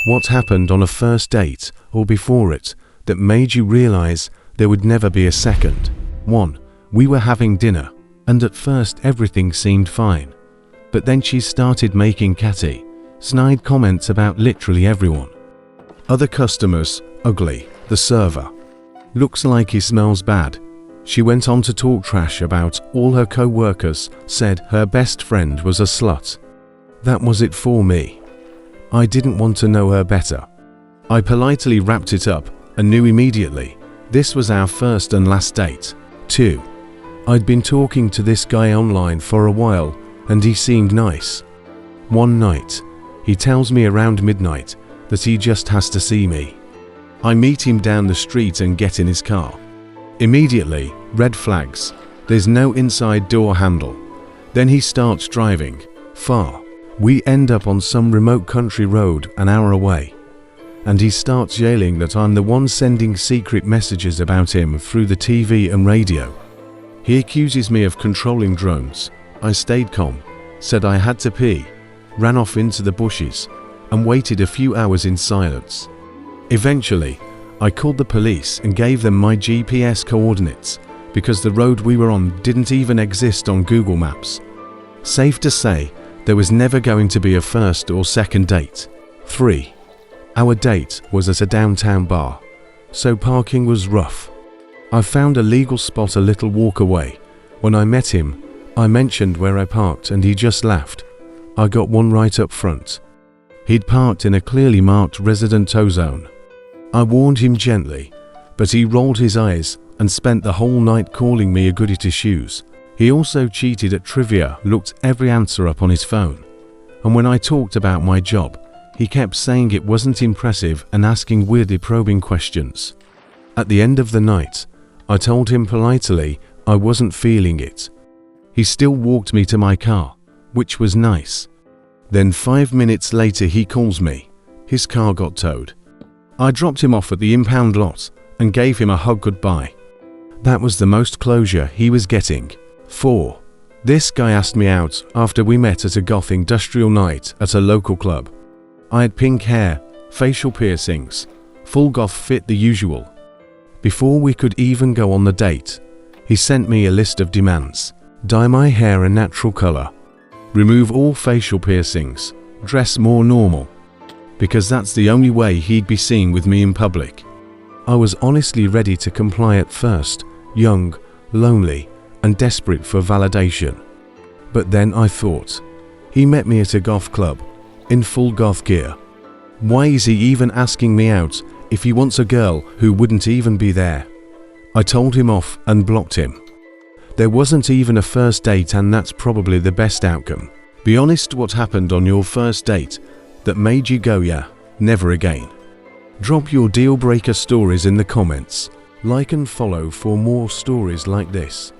What happened on a first date or before it that made you realize there would never be a second? 1. We were having dinner, and at first everything seemed fine. But then she started making catty, snide comments about literally everyone. Other customers, ugly, the server. Looks like he smells bad. She went on to talk trash about all her co-workers, said her best friend was a slut. That was it for me. I didn't want to know her better. I politely wrapped it up and knew immediately this was our first and last date. 2. I'd been talking to this guy online for a while and he seemed nice. One night, he tells me around midnight that he just has to see me. I meet him down the street and get in his car. Immediately, red flags. There's no inside door handle. Then he starts driving far. We end up on some remote country road an hour away. And he starts yelling that I'm the one sending secret messages about him through the TV and radio. He accuses me of controlling drones. I stayed calm, said I had to pee, ran off into the bushes, and waited a few hours in silence. Eventually, I called the police and gave them my GPS coordinates because the road we were on didn't even exist on Google Maps. Safe to say, there was never going to be a first or second date. 3. Our date was at a downtown bar, so parking was rough. I found a legal spot a little walk away. When I met him, I mentioned where I parked and he just laughed. I got one right up front. He'd parked in a clearly marked resident tow zone. I warned him gently, but he rolled his eyes and spent the whole night calling me a goody two shoes. He also cheated at trivia, looked every answer up on his phone. And when I talked about my job, he kept saying it wasn't impressive and asking weirdly probing questions. At the end of the night, I told him politely I wasn't feeling it. He still walked me to my car, which was nice. Then 5 minutes later he calls me. His car got towed. I dropped him off at the impound lot and gave him a hug goodbye. That was the most closure he was getting. 4. This guy asked me out after we met at a goth industrial night at a local club. I had pink hair, facial piercings, full goth fit, the usual. Before we could even go on the date, he sent me a list of demands. Dye my hair a natural color. Remove all facial piercings. Dress more normal. Because that's the only way he'd be seen with me in public. I was honestly ready to comply at first, young, lonely, and desperate for validation. But then I thought, he met me at a goth club, in full goth gear. Why is he even asking me out if he wants a girl who wouldn't even be there? I told him off and blocked him. There wasn't even a first date, and that's probably the best outcome. Be honest, what happened on your first date that made you go, yeah, never again? Drop your deal breaker stories in the comments. Like and follow for more stories like this.